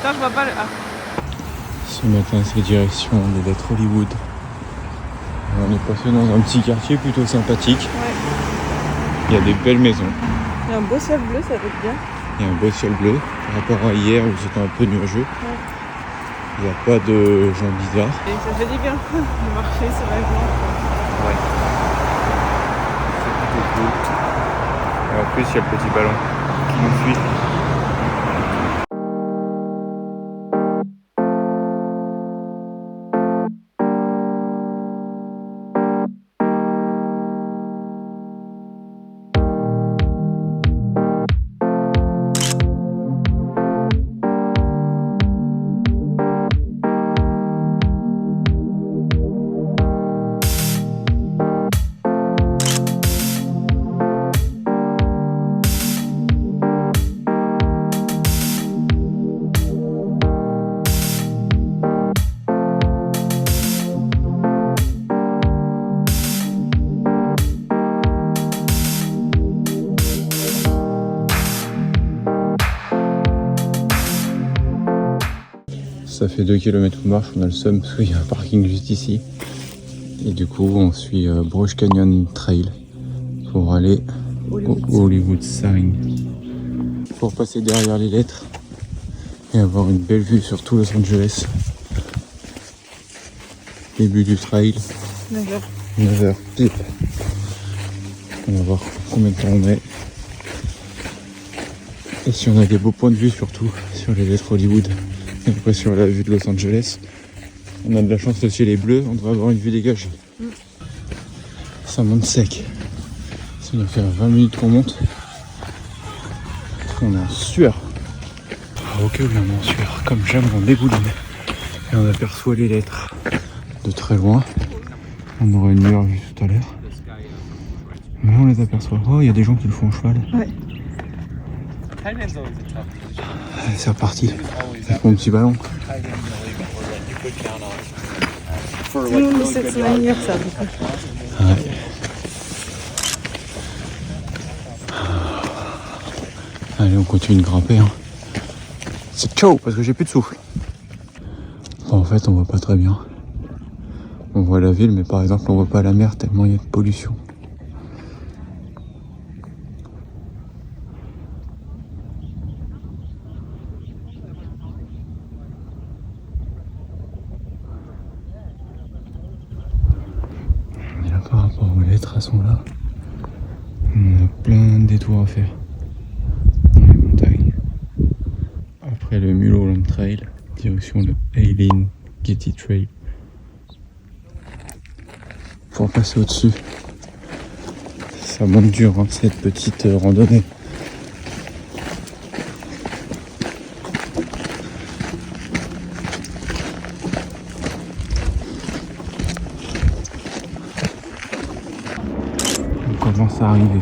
Attends, je vois pas le A. Ce matin, c'est direction des lettres Hollywood. On est passé dans un petit quartier plutôt sympathique. Ouais. Il y a des belles maisons. Il y a un beau ciel bleu, ça va être bien. Il y a un beau ciel bleu par rapport à hier où c'était un peu nuageux. Ouais. Il n'y a pas de gens bizarres. Et ça fait du bien de marcher sur la voie. Ouais. C'est plutôt cool. Et en plus, il y a le petit ballon qui nous suit. Ça fait 2 km de marche, on a le seum parce qu'il y a un parking juste ici. Et du coup, on suit Brush Canyon Trail pour aller au Hollywood Sign. Pour passer derrière les lettres et avoir une belle vue sur tout Los Angeles. Début du trail, 9h. 9h pile. On va voir combien de temps on met. Et si on a des beaux points de vue surtout sur les lettres Hollywood. Et après sur la vue de Los Angeles, on a de la chance, le ciel est bleu, on devrait avoir une vue dégagée. Ça monte sec. Ça doit faire 20 minutes qu'on monte. On est en sueur. Ok, on est en sueur. Comme j'aime, on débouline. Et on aperçoit les lettres de très loin. On aurait une meilleure vue tout à l'heure. Mais on les aperçoit. Oh, il y a des gens qui le font en cheval. Ouais. Allez, c'est reparti. Avec mon petit ballon. Tout le monde nous souhaite son anniversaire du coup. Ouais. Allez, on continue de grimper. Hein. C'est chaud parce que j'ai plus de souffle. Bon, en fait, on voit pas très bien. On voit la ville, mais par exemple, on voit pas la mer tellement il y a de pollution. Et là, par rapport aux lettres, elles sont là. On a plein de détours à faire dans les montagnes. Après le Mulholland Trail, direction le Eileen Getty Trail. Pour passer au-dessus. Ça monte dur, hein, cette petite randonnée. On commence à arriver.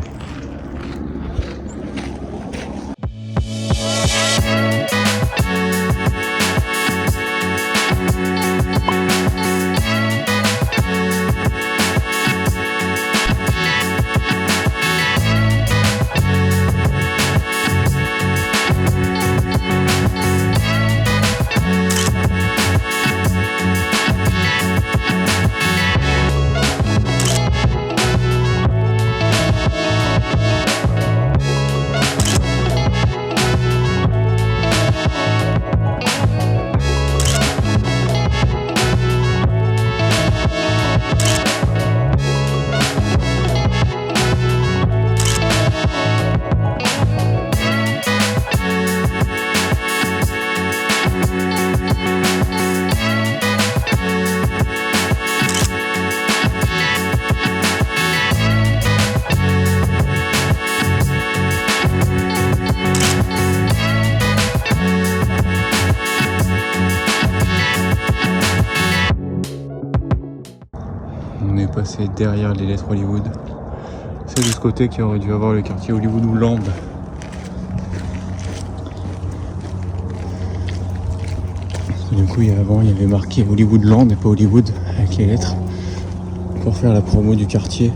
On est passé derrière les lettres Hollywood. C'est de ce côté qu'il aurait dû avoir le quartier Hollywood ou Land. Du coup, avant, il y avait marqué Hollywood Land et pas Hollywood avec les lettres pour faire la promo du quartier.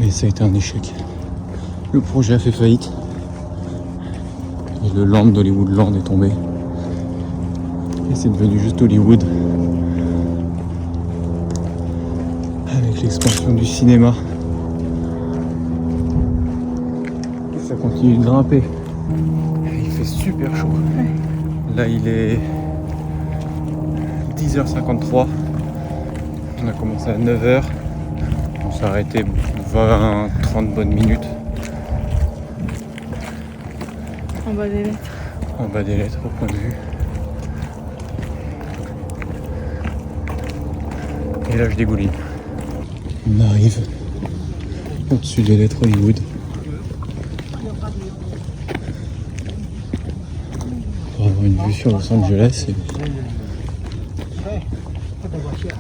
Mais ça a été un échec. Le projet a fait faillite. Et le land d'Hollywoodland est tombé. Et c'est devenu juste Hollywood. Avec l'expansion du cinéma. Et ça continue de grimper. Et il fait super chaud. Là il est 10h53. On a commencé à 9h. On s'est arrêté 20-30 bonnes minutes. En bas des lettres. En bas des lettres au point de vue. Et là je dégouline. On arrive au-dessus des lettres Hollywood. Pour avoir une vue sur Los Angeles. Et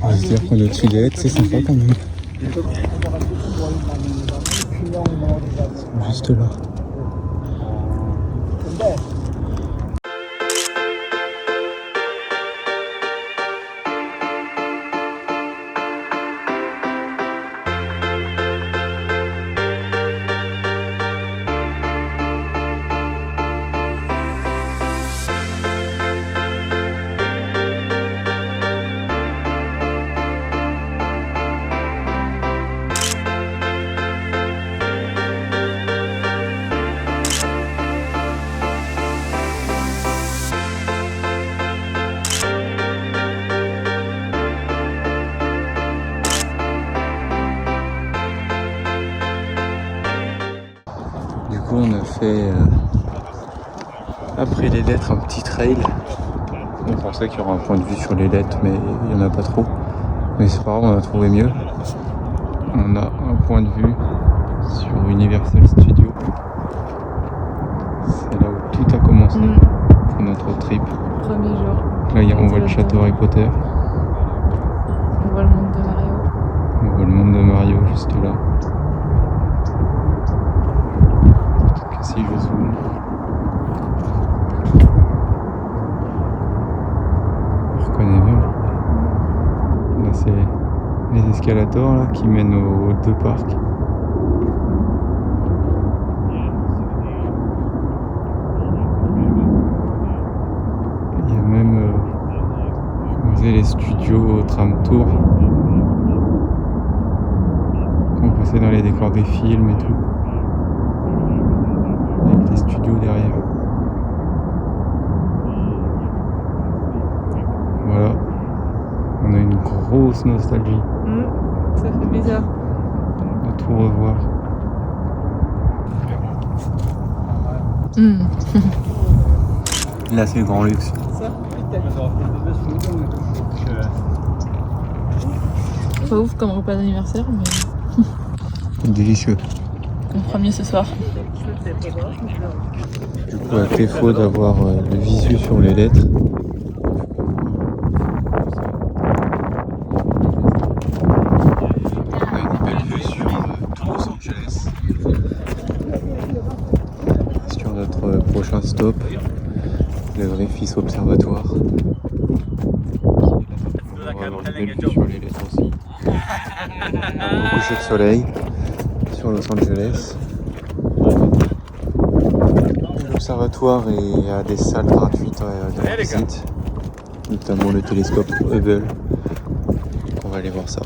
on va se dire qu'on est au-dessus des lettres, c'est sympa quand même. C'est juste là. On a fait après les lettres un petit trail. On pensait qu'il y aurait un point de vue sur les lettres, mais il n'y en a pas trop. Mais c'est pas grave, on a trouvé mieux. On a un point de vue sur Universal Studios. C'est là où tout a commencé pour notre trip. Premier jour. Là on voit le château Harry Potter. On voit le monde de Mario. On voit le monde de Mario juste là. Si je zoome. On reconnaît bien. Là c'est les escalators là, qui mènent aux deux parcs. Il y a même les studios au tram tour. On passait dans les décors des films et tout. Avec les studios derrière. Voilà. On a une grosse nostalgie Ça fait bizarre. de tout revoir. Là c'est le grand luxe. Pas ouf comme repas d'anniversaire, mais Délicieux. le premier ce soir. Du coup, à défaut d'avoir le visu sur les lettres, on a une belle vue sur tout Los Angeles. Sur notre prochain stop, le Griffith Observatoire. On va avoir une belle vue sur les lettres aussi. Un coucher de soleil sur Los Angeles. L'observatoire a des salles gratuites de visite, notamment le télescope Hubble. On va aller voir ça.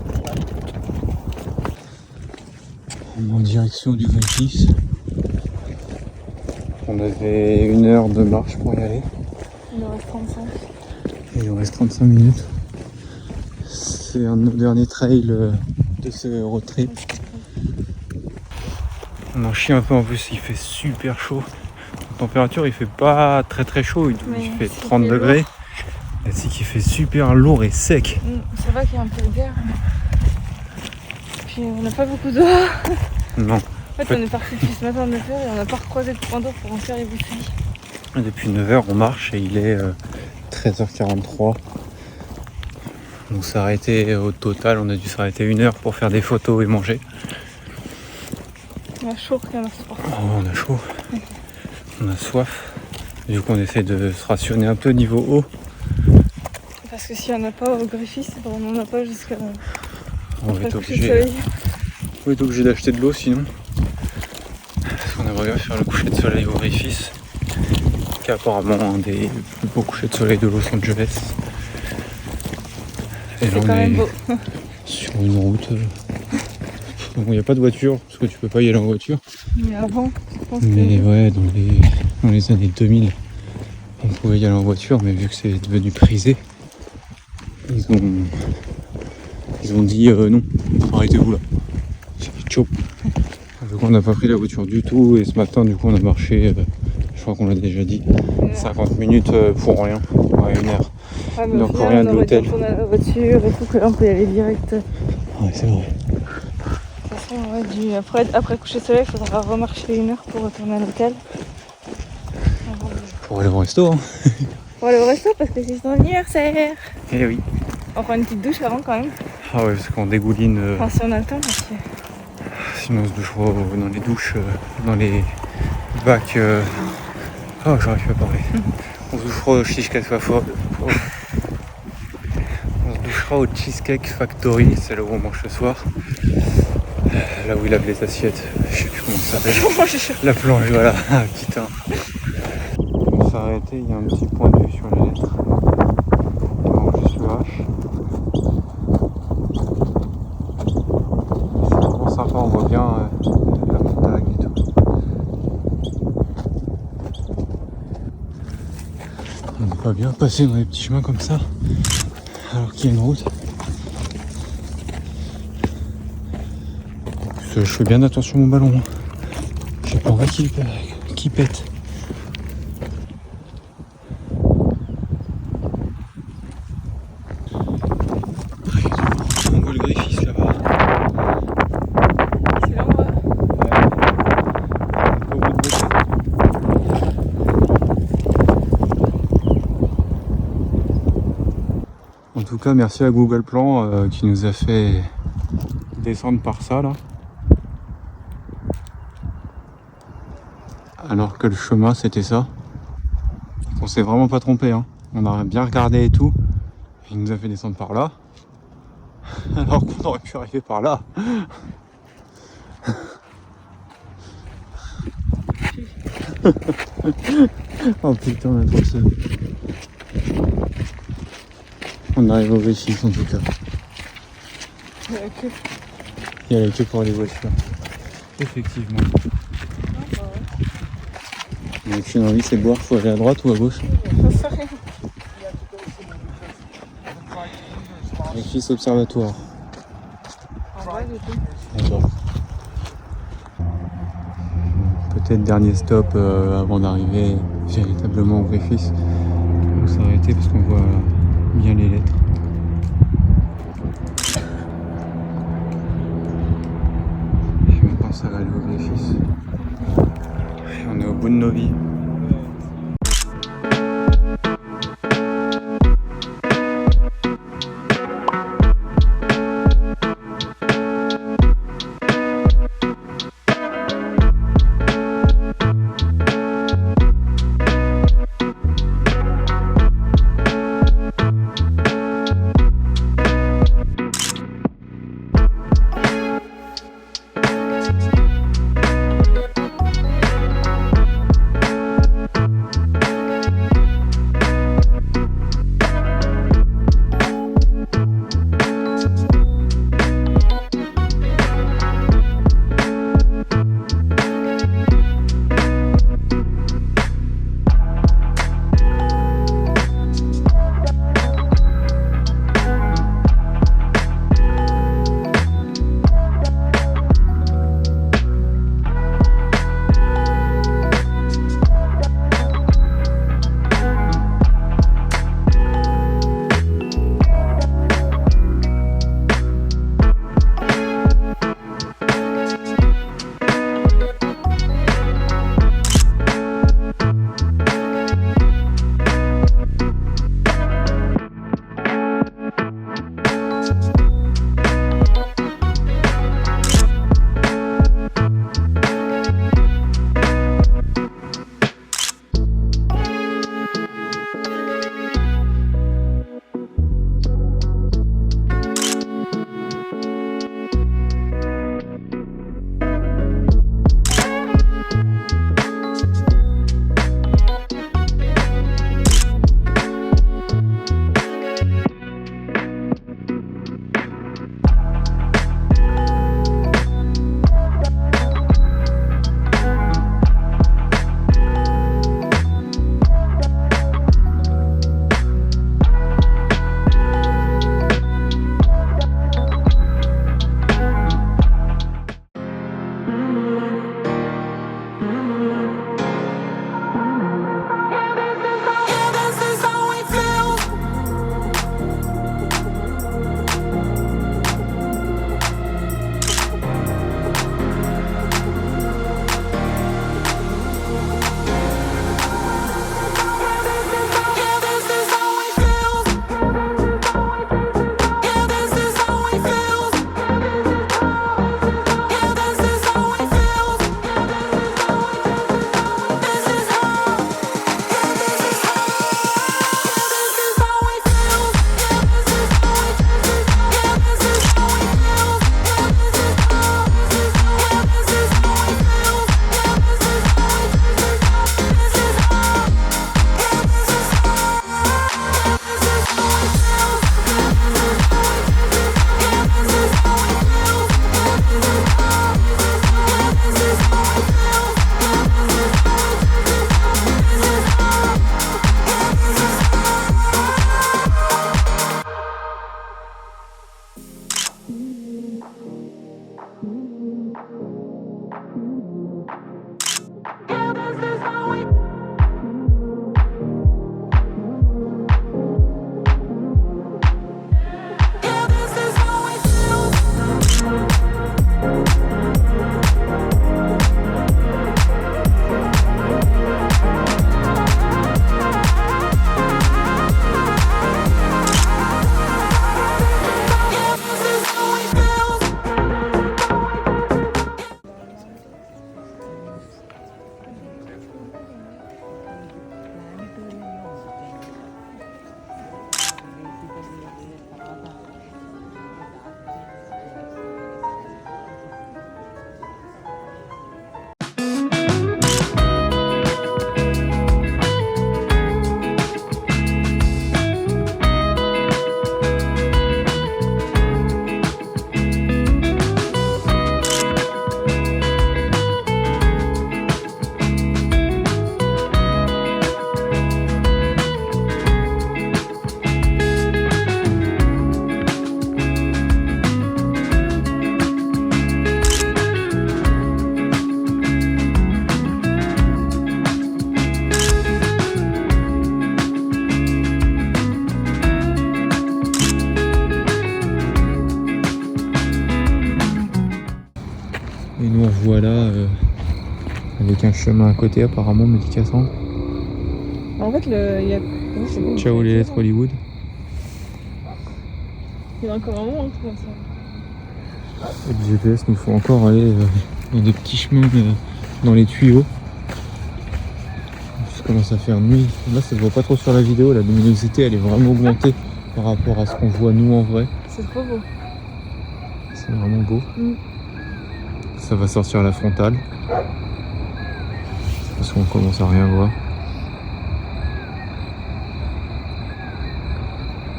On est en direction du Griffith. On avait 1 heure de marche pour y aller. Il en reste 35. Et il nous reste 35 minutes. C'est un de nos derniers trails de ce road trip. On en chie un peu en plus, il fait super chaud. En température il fait pas très chaud, il fait 30 degrés. Ainsi qu'il fait super lourd et sec. Ça va qu'il y a un peu d'air. Puis on n'a pas beaucoup d'eau. Non. En fait on est parti depuis ce matin à 9h et on n'a pas recroisé de point d'eau pour en faire les bouteilles. Depuis 9h on marche et il est 13h43. On s'est arrêté au total, on a dû s'arrêter 1 heure pour faire des photos et manger. On a chaud quand même. Oh, on a chaud. On a soif. Du coup on essaie de se rationner un peu niveau eau. Parce que s'il n'y en a pas au Griffith, on n'en a pas jusqu'à... On va être obligé d'acheter de l'eau sinon. Parce qu'on aimerait bien faire le coucher de soleil au Griffith. qui est apparemment un des plus beaux couchers de soleil de Los Angeles. Et là C'est on quand même est beau. sur une route. Bon, il n'y a pas de voiture, parce que tu peux pas y aller en voiture. Mais avant, je pense Mais que... ouais, dans les années 2000, on pouvait y aller en voiture, mais vu que c'est devenu prisé, ils ont dit non, arrêtez-vous là. C'est chaud. Donc on n'a pas pris la voiture du tout, et ce matin du coup on a marché, je crois qu'on l'a déjà dit, 50 minutes pour rien, ouais, 1 heure. Ouais, mais Donc au final, rien de on aurait dû l'hôtel. retourner à la voiture et tout, que là on peut y aller direct. De Ouais, c'est vrai. toute façon, ouais, après le coucher de soleil, il faudra remarcher 1 heure pour retourner à l'hôtel. Pour aller au resto, hein. Pour aller au resto parce que c'est son anniversaire. Eh oui. On prend une petite douche avant quand même. Ah ouais, parce qu'on dégouline, Enfin, si on a le temps, parce que... sinon on se douche dans les douches, dans les bacs. Oh, j'arrive pas à parler. On se douchera au Cheesecake Factory. On se douchera au Cheesecake Factory, c'est là où on mange ce soir. Là où il lave les assiettes, je sais plus comment ça s'appelle. La planche, voilà. Ah putain. On s'est arrêté, il y a un petit point de vue sur les lettres. On mange juste le H. C'est vraiment sympa, on voit bien la montagne et tout. On n'est pas bien passé dans les petits chemins comme ça, alors qu'il y a une route. Je fais bien attention à mon ballon. J'ai pas envie qu'il pète. On voit le Griffiths là-bas. C'est là on va. En tout cas, merci à Google Plan qui nous a fait descendre par ça là. Alors que le chemin c'était ça. On s'est vraiment pas trompé, hein. On a bien regardé et tout. Et il nous a fait descendre par là. Alors qu'on aurait pu arriver par là. Oh putain, on a trop ça. On arrive au Griffiths en tout cas. Il y a la queue pour les voitures. Effectivement. Donc une envie c'est boire, faut aller à droite ou à gauche. Griffiths Observatoire. D'accord. Peut-être dernier stop avant d'arriver véritablement au Griffiths. On s'est arrêté parce qu'on voit bien les lettres. Et maintenant ça va aller au Griffiths. Et on est au bout de nos vies. voie là avec un chemin à côté apparemment, me dit Cassandre. En fait, il y a... comment c'est bon, Ciao les lettres Hollywood. il y a encore un moment entre ça. Et le GPS nous faut encore aller dans des petits chemins dans les tuyaux. Ça commence à faire nuit. Là ça se voit pas trop sur la vidéo, la luminosité elle est vraiment augmentée par rapport à ce qu'on voit nous en vrai. C'est trop beau. C'est vraiment beau. Mm. Ça va sortir à la frontale. Parce qu'on commence à rien voir.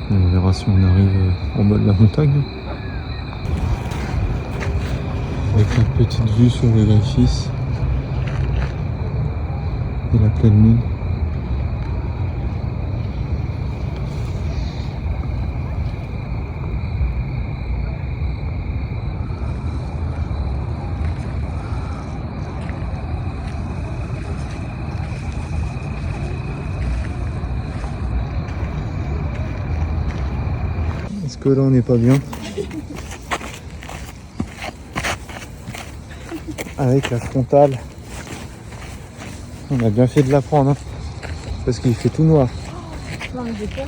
Et on verra si on arrive en bas de la montagne. Avec la petite vue sur le Griffis. Et la pleine lune. Est-ce que là on n'est pas bien? Avec la frontale. On a bien fait de la prendre, hein, parce qu'il fait tout noir. Non, mais j'ai peur.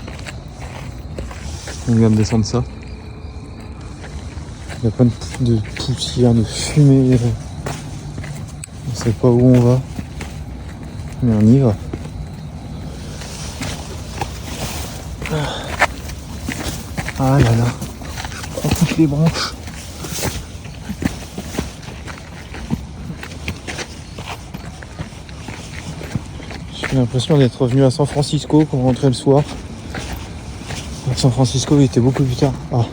On vient de descendre ça. Il y a plein de poussière, de fumée. On sait pas où on va. Mais on y va. Ah là là. Je prends toutes les branches. J'ai l'impression d'être revenu à San Francisco quand on rentrait le soir. À San Francisco il était beaucoup plus tard. Ah,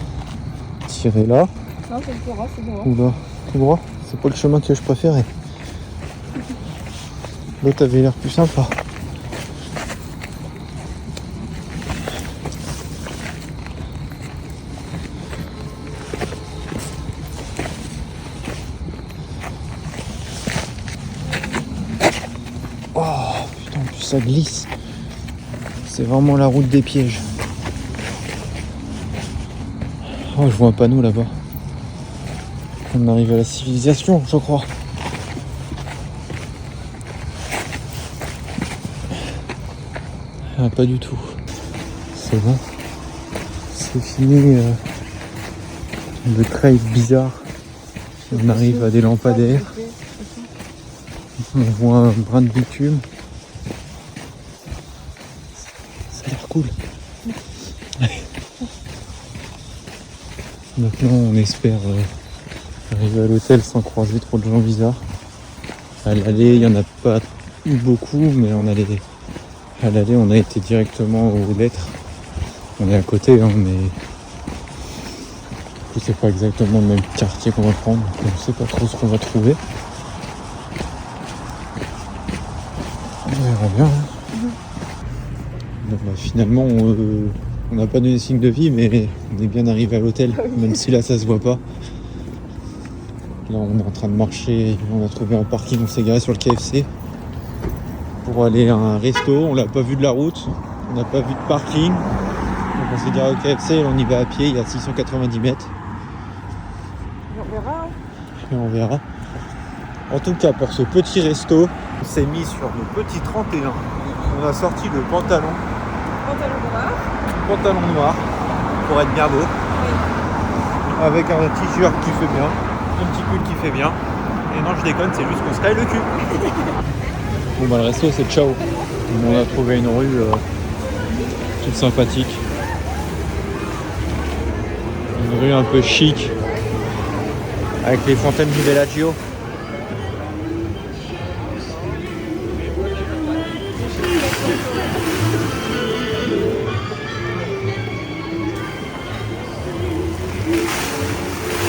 tirer là. Non, c'est le droit, c'est droit. Ou là, tout droit. C'est pas le chemin que je préférais. L'autre avait l'air plus sympa. Oh putain, en plus ça glisse. C'est vraiment la route des pièges. Oh, je vois un panneau là-bas. On arrive à la civilisation, je crois. Ah, pas du tout. C'est bon. C'est fini le trail bizarre. On arrive à des lampadaires. On voit un brin de bitume. Ça a l'air cool. Maintenant on espère arriver à l'hôtel sans croiser trop de gens bizarres. À l'aller il n'y en a pas eu beaucoup, mais à l'aller on a été directement aux lettres. On est à côté, hein, mais du coup c'est pas exactement le même quartier qu'on va prendre, donc on sait pas trop ce qu'on va trouver. On verra bien. Hein. Donc, bah, finalement on n'a pas donné signe de vie, mais on est bien arrivé à l'hôtel, même si là ça se voit pas. Là on est en train de marcher, on a trouvé un parking, on s'est garé sur le KFC pour aller à un resto, on l'a pas vu de la route, on n'a pas vu de parking, donc on s'est garé au KFC et on y va à pied, il y a 690 mètres. On verra. Hein. Et on verra. En tout cas pour ce petit resto, on s'est mis sur nos petits 31, on a sorti le pantalon noir pour être bien beau, avec un t-shirt qui fait bien, un petit pull qui fait bien, et non je déconne, c'est juste qu'on se caille le cul. Bon bah le resto c'est ciao, on a trouvé une rue toute sympathique, une rue un peu chic avec les fontaines du Bellagio.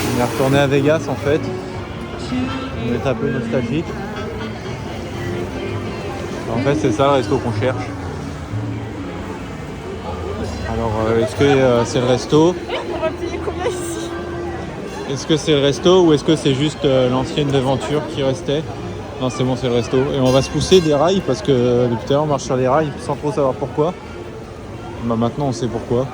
On est retourné à Vegas en fait. On est un peu nostalgique. En fait c'est ça le resto qu'on cherche. Alors est-ce que c'est le resto? On va payer combien ici? Est-ce que c'est le resto ou est-ce que c'est juste l'ancienne devanture qui restait? Non c'est bon, c'est le resto. Et on va se pousser des rails parce que depuis tout à l'heure on marche sur des rails sans trop savoir pourquoi. Bah maintenant on sait pourquoi.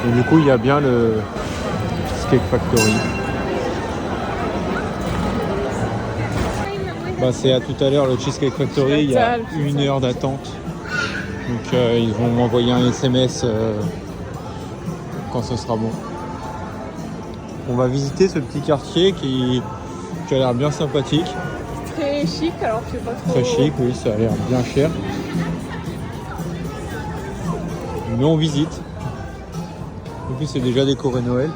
Et du coup, il y a bien le Cheesecake Factory. Bah, c'est à tout à l'heure le Cheesecake Factory, il y a 1 heure d'attente. Donc ils vont m'envoyer un SMS quand ce sera bon. On va visiter ce petit quartier qui a l'air bien sympathique. Très chic, alors je sais pas trop. Très chic, oui, ça a l'air bien cher. Mais on visite. En plus, c'est déjà décoré Noël.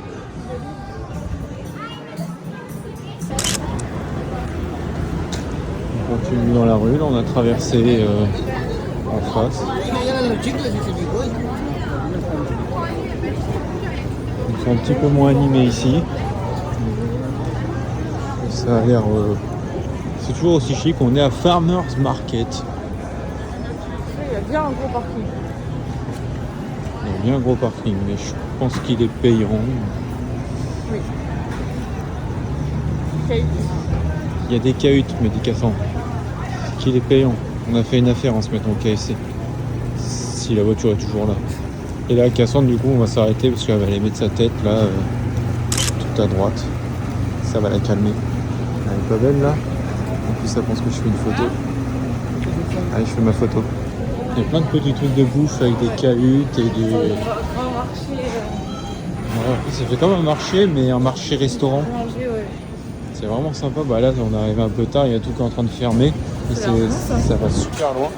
On continue dans la rue, là on a traversé en face. C'est un petit peu moins animé ici. Ça a l'air... c'est toujours aussi chic. On est à Farmers Market. Il y a bien un gros parking. Il y a bien un gros parking, mais je pense qu'il est payant. Oui. Cahute. Il y a des cahutes, me dit Cassandre. Qu'il est payant. On a fait une affaire en se mettant au KFC. Si la voiture est toujours là. Et là, Cassandre, du coup, on va s'arrêter parce qu'elle va aller mettre sa tête là, tout à droite. Ça va la calmer. Elle est pas belle là. En plus, ça pense que je fais une photo. Allez, je fais ma photo. Il y a plein de petits trucs de bouffe avec des cahutes et des... Grand marché. Ouais, ça fait comme un marché, mais un marché restaurant. Manger, ouais. C'est vraiment sympa. Bah là, on arrive un peu tard, il y a tout qui est en train de fermer. Et ça va super loin.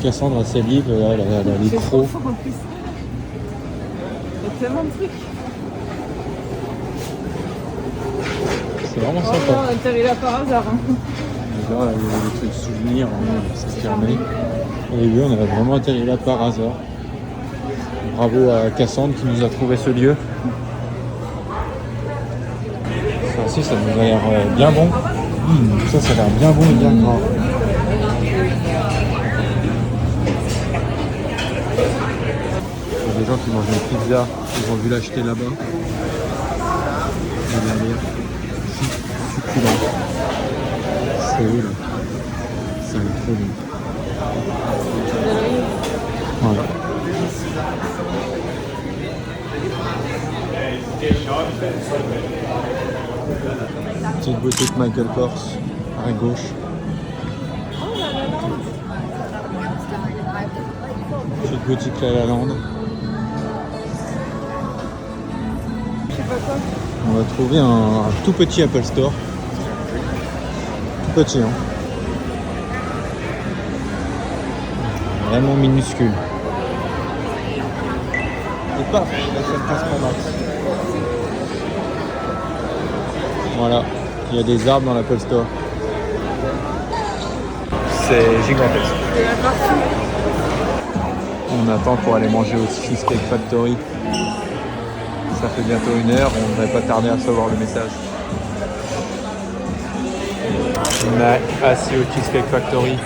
Cassandre a ses livres, là, elle a les pros. Il y a tellement de trucs. C'est vraiment Oh, sympa. on atterrit là par hasard. Hein. Là, il y a des trucs souvenirs, c'est fermé. Et oui, on a vraiment atterri là par hasard. Bravo à Cassandre qui nous a trouvé ce lieu. Ah, si, ça nous a l'air bien bon. Ça a l'air bien bon et bien gras. Il y a des gens qui mangent une pizza, ils ont vu l'acheter là-bas. Elle a l'air succulent. C'est où là? Ça a l'air trop bon. Voilà. Petite boutique Michael Kors à gauche. Petite boutique La La Land. Je sais pas quoi. On va trouver un tout petit Apple Store. Tout petit, hein. Vraiment minuscule. Et paf, la chaîne passe pour Max. Voilà, il y a des arbres dans l'Apple Store. C'est gigantesque. Il y a partout. On attend pour aller manger au Cheesecake Factory. Ça fait bientôt 1 heure, on ne devrait pas tarder à recevoir le message. On est assis au Cheesecake Factory.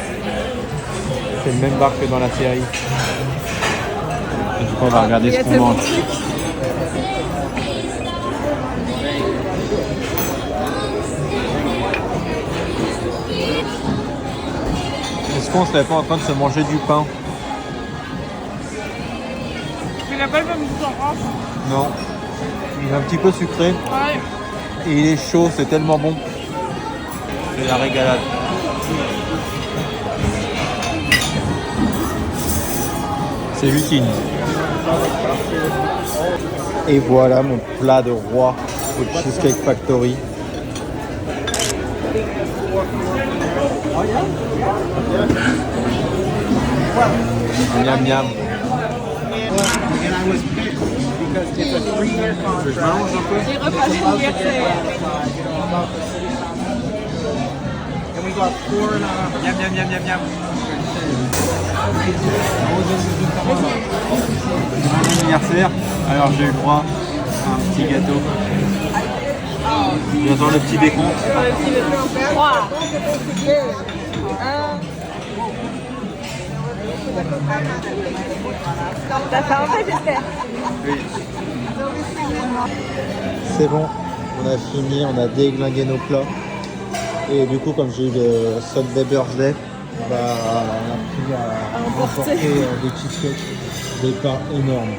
C'est le même bar que dans la série. Et du coup, on va regarder ce qu'on mange. Est-ce qu'on serait pas en train de se manger du pain? Il n'a pas le même goût en France. Non. Il est un petit peu sucré. Ouais. Et il est chaud, c'est tellement bon. C'est la régalade. C'est Lucine. Et voilà mon plat de roi au Cheesecake Factory. Miam miam. Je mange un peu. Les repas d'anniversaire. Miam miam miam miam miam. Mon anniversaire, alors j'ai eu le droit à un petit gâteau. J'attends le petit décompte. 3. T'as fait un peu, j'espère. Oui. C'est bon, on a fini, on a déglingué nos plats. Et du coup, comme j'ai eu le Sunday Birthday, bah, on a pris à emporter des cheesecakes, des pains énormes.